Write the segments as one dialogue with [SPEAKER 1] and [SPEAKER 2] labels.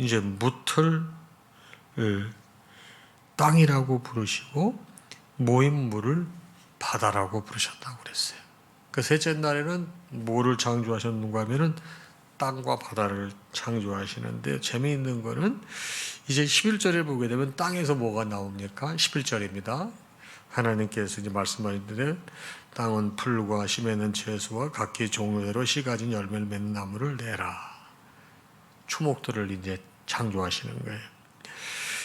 [SPEAKER 1] 이제 무틀 땅이라고 부르시고 모인 물을 바다라고 부르셨다고 그랬어요. 그 셋째 날에는 뭐를 창조하셨는가 하면은 땅과 바다를 창조하시는데, 재미있는 거는 이제 11절에 보게 되면 땅에서 뭐가 나옵니까? 11절입니다. 하나님께서 이제 말씀하시는데, 땅은 풀과 씨 맺는 채소와 각기 종류대로 씨 가진 열매를 맺는 나무를 내라. 추목들을 이제 창조하시는 거예요.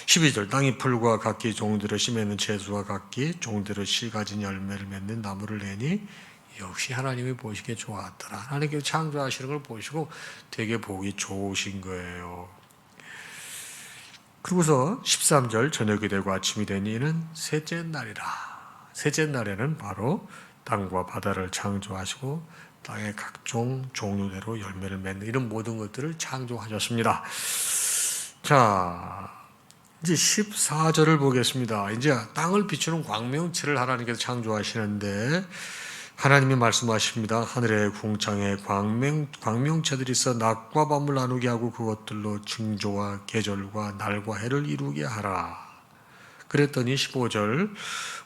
[SPEAKER 1] 12절, 땅이 풀과 각기 종류대로 씨 맺는 채소와 각기 종류대로 씨 가진 열매를 맺는 나무를 내니 역시 하나님이 보시기에 좋았더라. 하나님께서 창조하시는 걸 보시고 되게 보기 좋으신 거예요. 그리고서 13절, 저녁이 되고 아침이 되니 이는 셋째 날이라. 셋째 날에는 바로 땅과 바다를 창조하시고 땅의 각종 종류대로 열매를 맺는 이런 모든 것들을 창조하셨습니다. 자, 이제 14절을 보겠습니다. 이제 땅을 비추는 광명체를 하나님께서 창조하시는데, 하나님이 말씀하십니다. 하늘의 궁창에 광명체들이 있어 낮과 밤을 나누게 하고 그것들로 징조와 계절과 날과 해를 이루게 하라. 그랬더니 15절,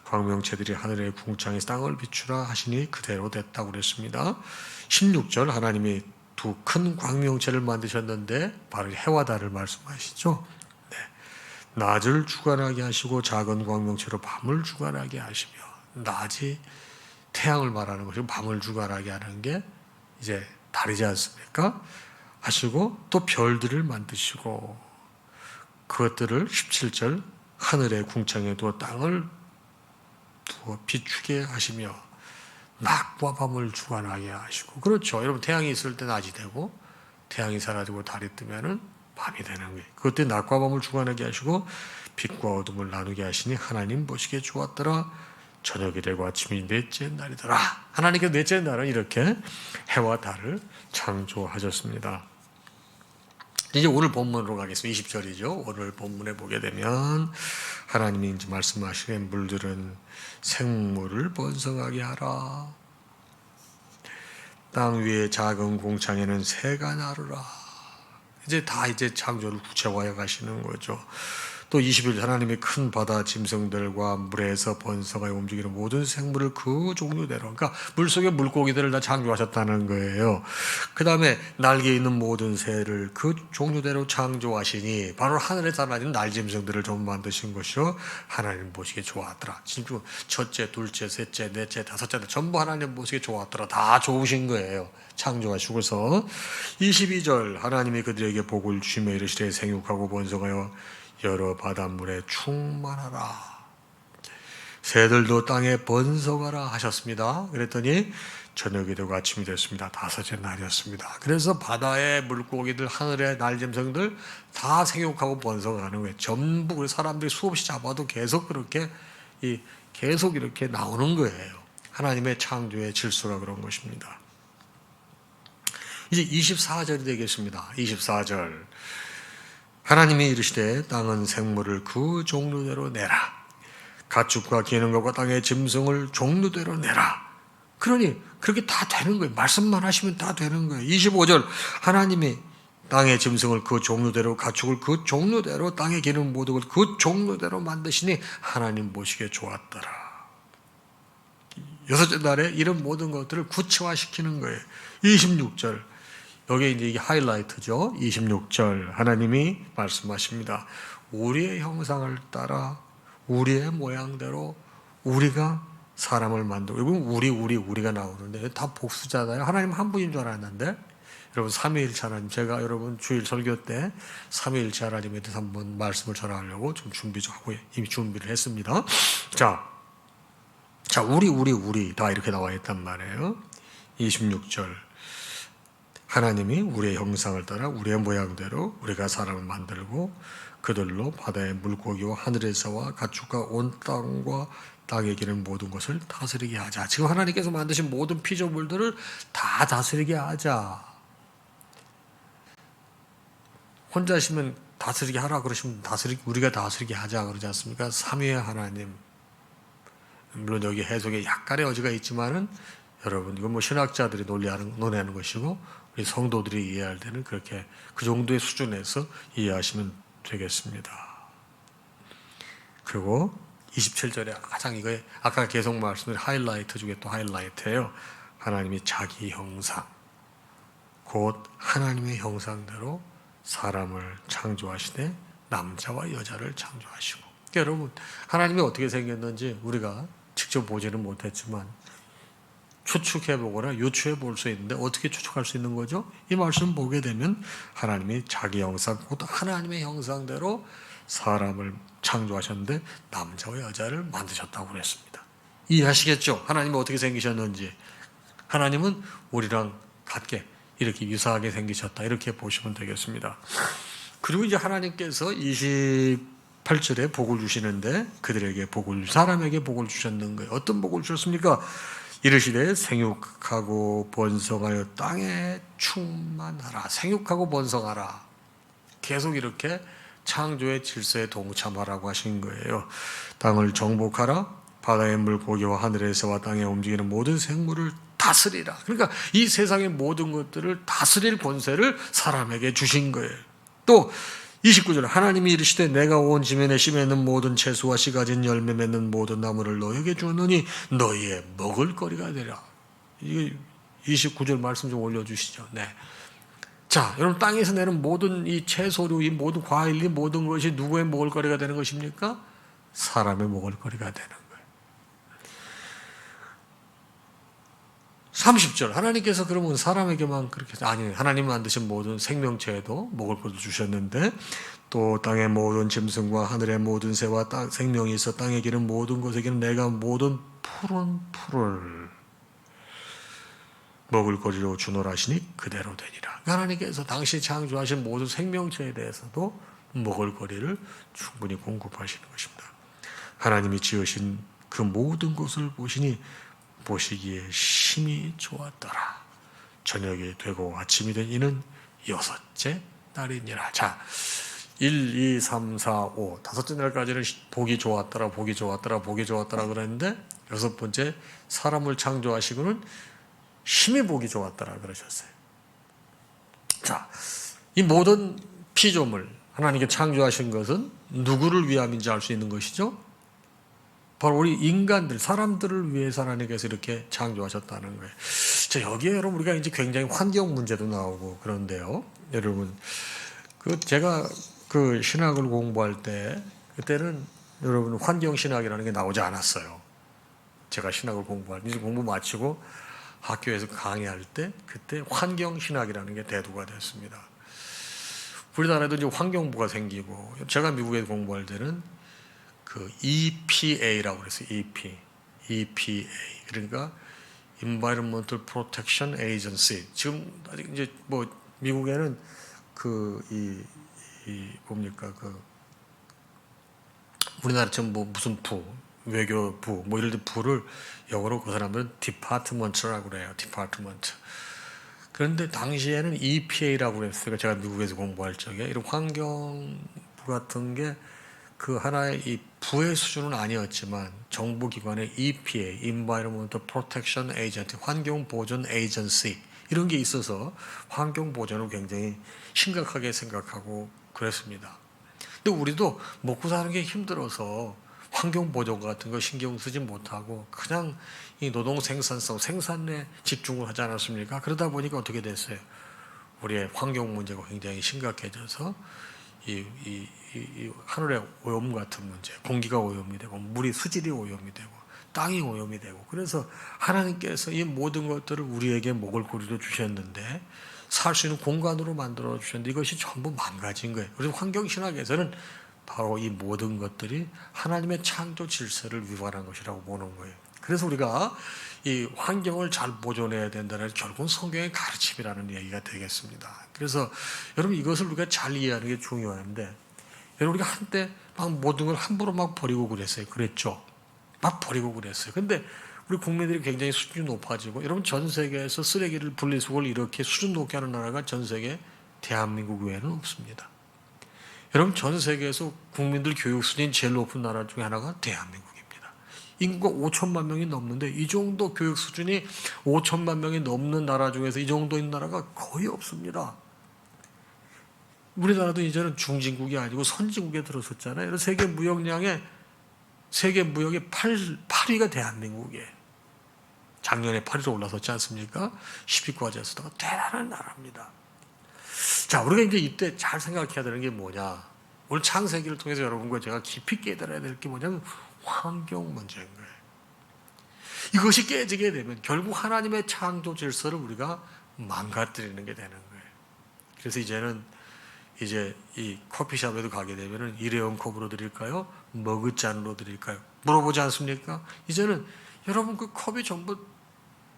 [SPEAKER 1] 광명체들이 하늘의 궁창에서 땅을 비추라 하시니 그대로 됐다고 그랬습니다. 16절, 하나님이 두 큰 광명체를 만드셨는데 바로 해와 달을 말씀하시죠. 네. 낮을 주관하게 하시고 작은 광명체로 밤을 주관하게 하시며, 낮이 태양을 말하는 것이고 밤을 주관하게 하는 게 이제 달이지 않습니까? 하시고 또 별들을 만드시고 그것들을 17절, 하늘의 궁창에 두어 땅을 두어 비추게 하시며 낮과 밤을 주관하게 하시고. 그렇죠. 여러분, 태양이 있을 때 낮이 되고 태양이 사라지고 달이 뜨면은 밤이 되는 거예요. 그때 낮과 밤을 주관하게 하시고 빛과 어둠을 나누게 하시니 하나님 보시기에 좋았더라. 저녁이 되고 아침이 넷째 날이더라. 하나님께서 넷째 날은 이렇게 해와 달을 창조하셨습니다. 이제 오늘 본문으로 가겠습니다. 20절이죠. 오늘 본문에 보게 되면 하나님이 이제 말씀하시기에 물들은 생물을 번성하게 하라. 땅 위에 작은 공창에는 새가 나르라. 이제 다 이제 창조를 구체화해 가시는 거죠. 또 20일, 하나님이 큰 바다 짐승들과 물에서 번성하여 움직이는 모든 생물을 그 종류대로, 그러니까 물속의 물고기들을 다 창조하셨다는 거예요. 그 다음에 날개 있는 모든 새를 그 종류대로 창조하시니 바로 하늘에 사나지는 날짐승들을 좀 만드신 것이요 하나님 보시기에 좋았더라. 진짜 첫째, 둘째, 셋째, 넷째, 다섯째 전부 하나님 보시기에 좋았더라. 다 좋으신 거예요. 창조하시고서 22절, 하나님이 그들에게 복을 주시며 이르시되 생육하고 번성하여 여러 바닷물에 충만하라. 새들도 땅에 번성하라 하셨습니다. 그랬더니 저녁이 되고 아침이 됐습니다. 다섯째 날이었습니다. 그래서 바다의 물고기들, 하늘의 날짐승들 다 생육하고 번성하는 거예요. 전부 사람들이 수없이 잡아도 계속 그렇게 계속 이렇게 나오는 거예요. 하나님의 창조의 질서가 그런 것입니다. 이제 24절이 되겠습니다. 24절. 하나님이 이르시되 땅은 생물을 그 종류대로 내라. 가축과 기는 것과 땅의 짐승을 종류대로 내라. 그러니 그렇게 다 되는 거예요. 말씀만 하시면 다 되는 거예요. 25절, 하나님이 땅의 짐승을 그 종류대로, 가축을 그 종류대로, 땅에 기는 모든 것 그 종류대로 만드시니 하나님 보시기에 좋았더라. 여섯째 날에 이런 모든 것들을 구체화시키는 거예요. 26절, 여기 이제 이게 하이라이트죠. 26절, 하나님이 말씀하십니다. 우리의 형상을 따라 우리의 모양대로 우리가 사람을 만들고, 이건 우리가 나오는데 다 복수잖아요. 하나님 한 분인 줄 알았는데, 여러분 삼위일체 하나님, 제가 여러분 주일 설교 때 삼위일체 하나님에 대해서 한번 말씀을 전하려고 좀 준비 좀 하고 이미 준비를 했습니다. 자, 우리 다 이렇게 나와 있단 말이에요. 26절, 하나님이 우리의 형상을 따라 우리의 모양대로 우리가 사람을 만들고 그들로 바다의 물고기와 하늘의 새와 가축과 온 땅과 땅에 기는 모든 것을 다스리게 하자. 지금 하나님께서 만드신 모든 피조물들을 다 다스리게 하자. 혼자시면 다스리게 하라 그러시면 우리가 다스리게 하자 그러지 않습니까? 삼위의 하나님. 물론 여기 해석에 약간의 여지가 있지만은 여러분 이건 뭐 신학자들이 논의하는 것이고 우리 성도들이 이해할 때는 그렇게 그 정도의 수준에서 이해하시면 되겠습니다. 그리고 27절에 가장 이거에 아까 계속 말씀드린 하이라이트 중에 또 하이라이트예요. 하나님이 자기 형상, 곧 하나님의 형상대로 사람을 창조하시되 남자와 여자를 창조하시고. 그러니까 여러분 하나님이 어떻게 생겼는지 우리가 직접 보지는 못했지만 추측해보거나 유추해볼 수 있는데 어떻게 추측할 수 있는 거죠? 이 말씀 보게 되면 하나님이 자기 형상, 곧 하나님의 형상대로 사람을 창조하셨는데 남자와 여자를 만드셨다고 그랬습니다. 이해하시겠죠? 하나님이 어떻게 생기셨는지. 하나님은 우리랑 같게 이렇게 유사하게 생기셨다. 이렇게 보시면 되겠습니다. 그리고 이제 하나님께서 28절에 복을 주시는데 그들에게 사람에게 복을 주셨는 거예요. 어떤 복을 주셨습니까? 이르시되 생육하고 번성하여 땅에 충만하라. 생육하고 번성하라. 계속 이렇게 창조의 질서에 동참하라고 하신 거예요. 땅을 정복하라. 바다의 물고기와 하늘의 새와 땅에 움직이는 모든 생물을 다스리라. 그러니까 이 세상의 모든 것들을 다스릴 권세를 사람에게 주신 거예요. 또 29절 하나님이 이르시되 내가 온 지면에 씨 맺는 모든 채소와 씨 가진 열매 맺는 모든 나무를 너에게 주었느니 너희의 먹을 거리가 되라. 이게 29절 말씀 좀 올려주시죠. 네. 자, 여러분 땅에서 내는 모든 이 채소류, 이 모든 과일, 이 모든 것이 누구의 먹을 거리가 되는 것입니까? 사람의 먹을 거리가 되는 거예요. 30절 하나님께서 그러면 사람에게만 그렇게 아니 하나님 만드신 모든 생명체에도 먹을 것을 주셨는데 또 땅의 모든 짐승과 하늘의 모든 새와 생명이 있어 땅에 기는 모든 것에게는 내가 모든 푸른 풀을 먹을 거리로 주노라 하시니 그대로 되니라. 하나님께서 당시 창조하신 모든 생명체에 대해서도 먹을 거리를 충분히 공급하시는 것입니다. 하나님이 지으신 그 모든 것을 보시니 보시기에 심히 좋았더라. 저녁이 되고 아침이 된 이는 여섯째 날이니라. 자, 1, 2, 3, 4, 5 다섯째 날까지는 보기 좋았더라, 보기 좋았더라, 보기 좋았더라 그랬는데 여섯 번째 사람을 창조하시고는 심히 보기 좋았더라 그러셨어요. 자, 이 모든 피조물 하나님께 창조하신 것은 누구를 위함인지 알 수 있는 것이죠. 바로 우리 인간들, 사람들을 위해서 하나님께서 이렇게 창조하셨다는 거예요. 자, 여기에 여러분 우리가 이제 굉장히 환경 문제도 나오고 그런데요. 여러분, 제가 신학을 공부할 때 그때는 여러분 환경 신학이라는 게 나오지 않았어요. 제가 신학을 이제 공부 마치고 학교에서 강의할 때 그때 환경 신학이라는 게 대두가 됐습니다. 우리나라에도 이제 환경부가 생기고 제가 미국에 공부할 때는 EPA라고 그랬어요. EPA. 그러니까 Environmental Protection Agency. 지금 아직 이제 뭐 미국에는 뭡니까 우리나라처럼 뭐 무슨 외교부 뭐 이럴 때 부를 영어로 그 사람들은 디파트먼트라고 그래요. 디파트먼트. 그런데 당시에는 EPA라고 그랬어요. 제가 미국에서 공부할 적에 이런 환경부 같은 게 하나의 이 부의 수준은 아니었지만 정부기관의 EPA, Environmental Protection Agency, 환경보존 에이전시 이런 게 있어서 환경보존을 굉장히 심각하게 생각하고 그랬습니다. 근데 우리도 먹고 사는 게 힘들어서 환경보존 같은 거 신경 쓰지 못하고 그냥 이 노동 생산성, 생산에 집중을 하지 않았습니까? 그러다 보니까 어떻게 됐어요? 우리의 환경 문제가 굉장히 심각해져서 이 하늘의 오염 같은 문제, 공기가 오염이 되고 물이 수질이 오염이 되고 땅이 오염이 되고 그래서 하나님께서 이 모든 것들을 우리에게 먹을 거리로 주셨는데 살 수 있는 공간으로 만들어 주셨는데 이것이 전부 망가진 거예요. 그래서 환경신학에서는 바로 이 모든 것들이 하나님의 창조 질서를 위반한 것이라고 보는 거예요. 그래서 우리가 이 환경을 잘 보존해야 된다는 결국은 성경의 가르침이라는 얘기가 되겠습니다. 그래서 여러분 이것을 우리가 잘 이해하는 게 중요한데 여러분 우리가 한때 막 모든 걸 함부로 막 버리고 그랬어요. 그랬죠. 막 버리고 그랬어요. 근데 우리 국민들이 굉장히 수준이 높아지고 여러분 전 세계에서 쓰레기를 분리수거를 이렇게 수준 높게 하는 나라가 전 세계 대한민국 외에는 없습니다. 여러분 전 세계에서 국민들 교육 수준이 제일 높은 나라 중에 하나가 대한민국입니다. 인구가 5천만 명이 넘는데 이 정도 교육 수준이 5천만 명이 넘는 나라 중에서 이 정도인 나라가 거의 없습니다. 우리나라도 이제는 중진국이 아니고 선진국에 들어섰잖아요. 세계 무역의 8위가 대한민국이에요. 작년에 8위로 올라섰지 않습니까? 10위권 과제에서다가 대단한 나라입니다. 자, 우리가 이제 이때 잘 생각해야 되는 게 뭐냐? 오늘 창세기를 통해서 여러분과 제가 깊이 깨달아야 될 게 뭐냐면 환경 문제인 거예요. 이것이 깨지게 되면 결국 하나님의 창조 질서를 우리가 망가뜨리는 게 되는 거예요. 그래서 이제 이 커피숍에도 가게 되면은 일회용 컵으로 드릴까요? 머그잔으로 드릴까요? 물어보지 않습니까? 이제는 여러분 그 컵이 전부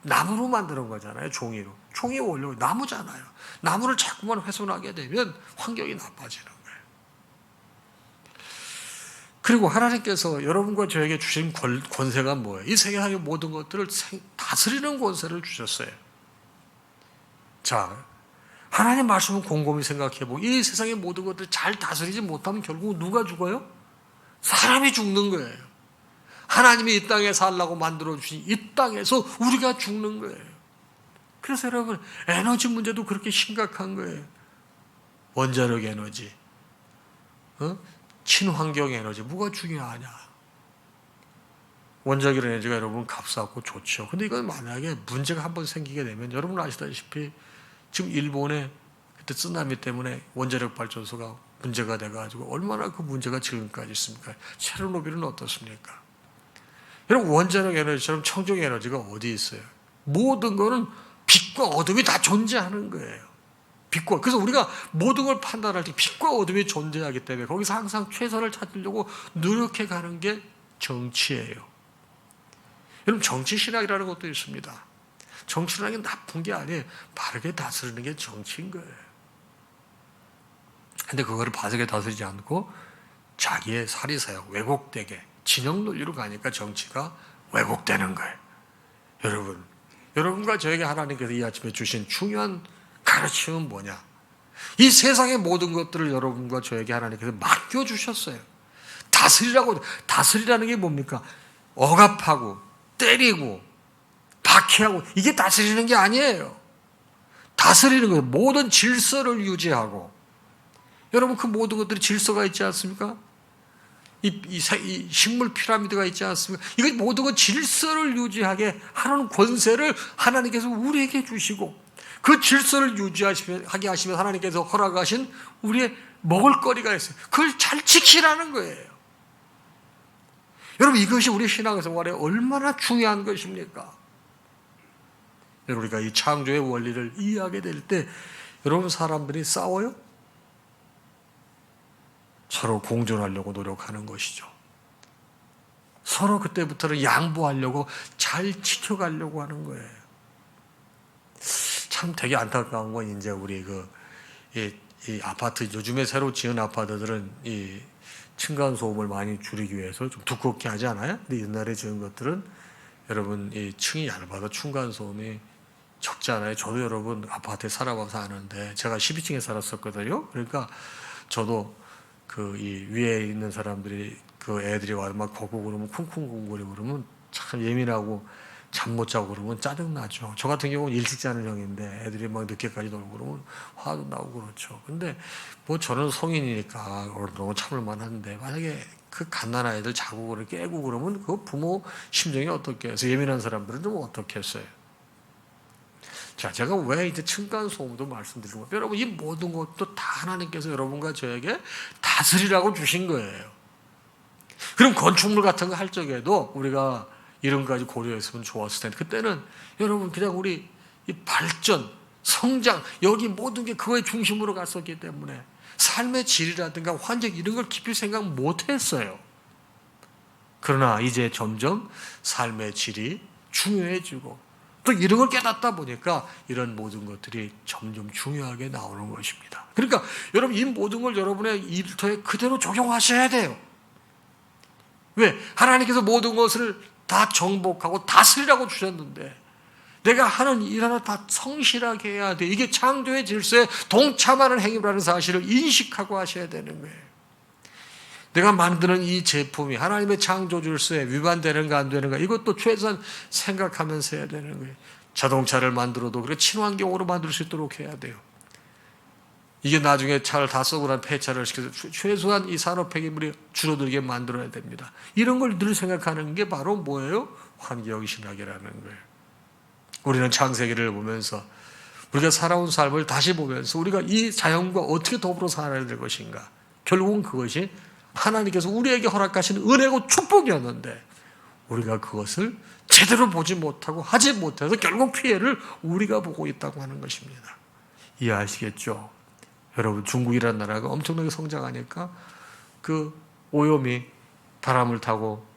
[SPEAKER 1] 나무로 만드는 거잖아요. 종이로. 종이 원료 나무잖아요. 나무를 자꾸만 훼손하게 되면 환경이 나빠지는 거예요. 그리고 하나님께서 여러분과 저에게 주신 권세가 뭐예요? 이 세상의 모든 것들을 다스리는 권세를 주셨어요. 자, 하나님 말씀을 곰곰이 생각해보고 이 세상의 모든 것들을 잘 다스리지 못하면 결국 누가 죽어요? 사람이 죽는 거예요. 하나님이 이 땅에 살라고 만들어주신 이 땅에서 우리가 죽는 거예요. 그래서 여러분 에너지 문제도 그렇게 심각한 거예요. 원자력 에너지, 친환경 에너지 뭐가 중요하냐? 원자력 에너지가 여러분 값싸고 좋죠. 근데 이건 만약에 문제가 한번 생기게 되면 여러분 아시다시피 지금 일본에 그때 쓰나미 때문에 원자력 발전소가 문제가 돼가지고 얼마나 그 문제가 지금까지 있습니까? 체르노빌은 어떻습니까? 여러분 원자력 에너지처럼 청정 에너지가 어디 있어요? 모든 거는 빛과 어둠이 다 존재하는 거예요. 그래서 우리가 모든 걸 판단할 때 빛과 어둠이 존재하기 때문에 거기서 항상 최선을 찾으려고 노력해 가는 게 정치예요. 여러분 정치 신학이라는 것도 있습니다. 정치라는 게 나쁜 게 아니에요. 바르게 다스리는 게 정치인 거예요. 근데 그거를 바르게 다스리지 않고 자기의 사리사욕, 왜곡되게 진영 논리로 가니까 정치가 왜곡되는 거예요. 여러분과 저에게 하나님께서 이 아침에 주신 중요한 가르침은 뭐냐? 이 세상의 모든 것들을 여러분과 저에게 하나님께서 맡겨주셨어요. 다스리라는 게 뭡니까? 억압하고 때리고 박해하고 이게 다스리는 게 아니에요. 다스리는 거예요. 모든 질서를 유지하고. 여러분 그 모든 것들이 질서가 있지 않습니까? 이 식물 피라미드가 있지 않습니까? 이거 모든 것 질서를 유지하게 하는 권세를 하나님께서 우리에게 주시고 그 질서를 유지하게 하시면 하나님께서 허락하신 우리의 먹을거리가 있어요. 그걸 잘 지키라는 거예요. 여러분 이것이 우리 신앙생활에 얼마나 중요한 것입니까? 우리가 이 창조의 원리를 이해하게 될 때 여러분 사람들이 싸워요? 서로 공존하려고 노력하는 것이죠. 서로 그때부터는 양보하려고 잘 지켜가려고 하는 거예요. 참 되게 안타까운 건 이제 우리 이 아파트 요즘에 새로 지은 아파트들은 이 층간 소음을 많이 줄이기 위해서 좀 두껍게 하지 않아요? 근데 옛날에 지은 것들은 여러분 이 층이 얇아서 층간 소음이 적지 않아요. 저도 여러분 아파트에 살아봐서 아는데 제가 12층에 살았었거든요. 그러니까 저도 이 위에 있는 사람들이 그 애들이 와서 막 걷고 그러면 쿵쿵쿵거리고 그러면 참 예민하고 잠 못 자고 그러면 짜증나죠. 저 같은 경우는 일찍 자는 형인데 애들이 막 늦게까지 놀고 그러면 화도 나고 그렇죠. 근데 뭐 저는 성인이니까 어느 정도 참을 만한데 만약에 그 갓난아이 애들 자고 그렇게 깨고 그러면 그 부모 심정이 어떻게 해서 예민한 사람들은 좀 어떻게 했어요? 자, 제가 왜 이제 층간소음도 말씀드리는 거예요? 여러분, 이 모든 것도 다 하나님께서 여러분과 저에게 다스리라고 주신 거예요. 그럼 건축물 같은 거 할 적에도 우리가 이런 가지 고려했으면 좋았을 텐데, 그때는 여러분, 그냥 우리 이 발전, 성장, 여기 모든 게 그거의 중심으로 갔었기 때문에 삶의 질이라든가 환경 이런 걸 깊이 생각 못 했어요. 그러나 이제 점점 삶의 질이 중요해지고 또 이런 걸 깨닫다 보니까 이런 모든 것들이 점점 중요하게 나오는 것입니다. 그러니까 여러분 이 모든 걸 여러분의 일터에 그대로 적용하셔야 돼요. 왜? 하나님께서 모든 것을 다 정복하고 다스리라고 주셨는데 내가 하는 일 하나 다 성실하게 해야 돼. 이게 창조의 질서에 동참하는 행위라는 사실을 인식하고 하셔야 되는 거예요. 내가 만드는 이 제품이 하나님의 창조질서에 위반되는가 안 되는가 이것도 최소한 생각하면서 해야 되는 거예요. 자동차를 만들어도 그렇게 친환경으로 만들 수 있도록 해야 돼요. 이게 나중에 차를 다 썩고 난 폐차를 시켜서 최소한 이 산업 폐기물이 줄어들게 만들어야 됩니다. 이런 걸 늘 생각하는 게 바로 뭐예요? 환경신학이라는 거예요. 우리는 창세기를 보면서 우리가 살아온 삶을 다시 보면서 우리가 이 자연과 어떻게 더불어 살아야 될 것인가. 결국은 그것이 하나님께서 우리에게 허락하신 은혜고 축복이었는데 우리가 그것을 제대로 보지 못하고 하지 못해서 결국 피해를 우리가 보고 있다고 하는 것입니다. 이해하시겠죠? 여러분, 중국이라는 나라가 엄청나게 성장하니까 그 오염이 바람을 타고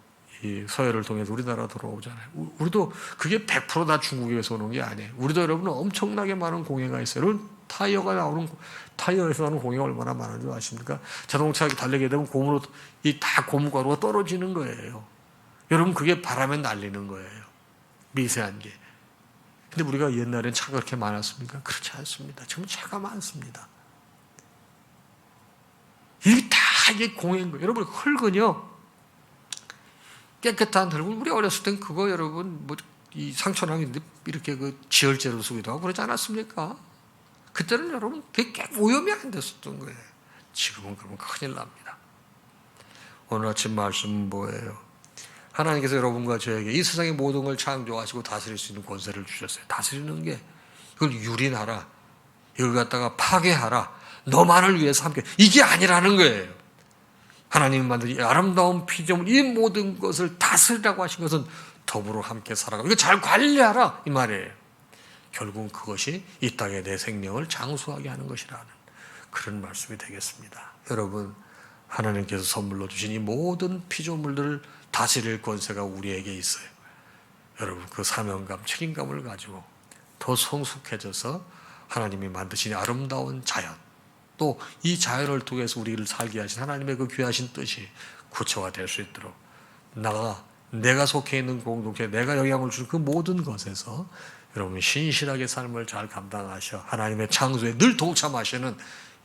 [SPEAKER 1] 이 서해를 통해서 우리나라 들어오잖아요. 우리도 그게 100% 다 중국에서 오는 게 아니에요. 우리도 여러분 엄청나게 많은 공해가 있어요. 여러분, 타이어에서 나오는 공해가 얼마나 많은지 아십니까? 자동차 달리게 되면 다 고무가루가 떨어지는 거예요. 여러분, 그게 바람에 날리는 거예요. 미세한 게. 근데 우리가 옛날엔 차가 그렇게 많았습니까? 그렇지 않습니다. 지금 차가 많습니다. 이게 공해인 거예요. 여러분, 흙은요, 깨끗한 흙은 우리 어렸을 땐 그거 여러분, 이 상처나는데 이렇게 그 지혈제로 쓰기도 하고 그러지 않았습니까? 그때는 여러분, 그게 오염이 안 됐었던 거예요. 지금은 그러면 큰일 납니다. 오늘 아침 말씀은 뭐예요? 하나님께서 여러분과 저에게 이 세상의 모든 걸 창조하시고 다스릴 수 있는 권세를 주셨어요. 다스리는 게 이걸 유린하라, 이걸 갖다가 파괴하라, 너만을 위해서 함께, 이게 아니라는 거예요. 하나님이 만든 이 아름다운 피조물, 이 모든 것을 다스리라고 하신 것은 더불어 함께 살아가고 이거 잘 관리하라 이 말이에요. 결국은 그것이 이 땅에 내 생명을 장수하게 하는 것이라는 그런 말씀이 되겠습니다. 여러분, 하나님께서 선물로 주신 이 모든 피조물들을 다스릴 권세가 우리에게 있어요. 여러분, 그 사명감, 책임감을 가지고 더 성숙해져서 하나님이 만드신 아름다운 자연, 또 이 자연을 통해서 우리를 살게 하신 하나님의 그 귀하신 뜻이 구체화될 수 있도록 내가 속해 있는 공동체, 내가 영향을 주는 그 모든 것에서 여러분 신실하게 삶을 잘 감당하셔 하나님의 창조에 늘 동참하시는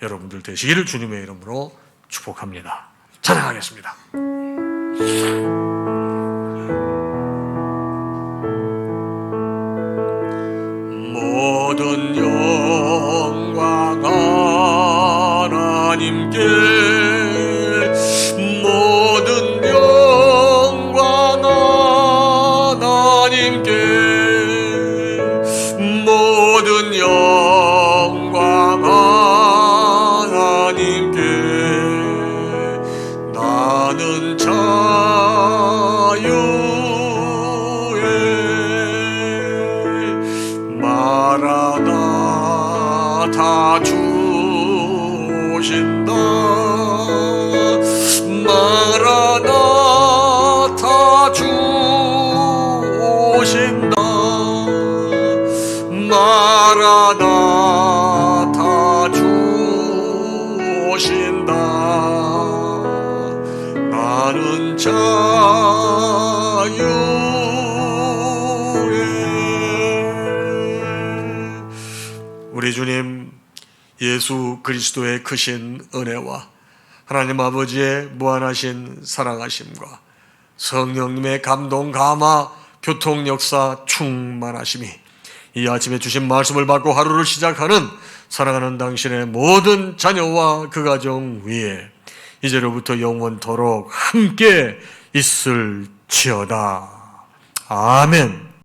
[SPEAKER 1] 여러분들 되시기를 주님의 이름으로 축복합니다. 찬양하겠습니다. 모든 영광 하나님께, 모든 영광 하나님께, 모든 영광 하나님께. 나는 자유에 마라나타 주신다, 마라나타 주신다, 마라나타 주신다. 나는 자유에. 우리 주님 예수 그리스도의 크신 은혜와 하나님 아버지의 무한하신 사랑하심과 성령님의 감동, 감화, 교통 역사 충만하심이 이 아침에 주신 말씀을 받고 하루를 시작하는 사랑하는 당신의 모든 자녀와 그 가정 위에 이제로부터 영원토록 함께 있을지어다. 아멘.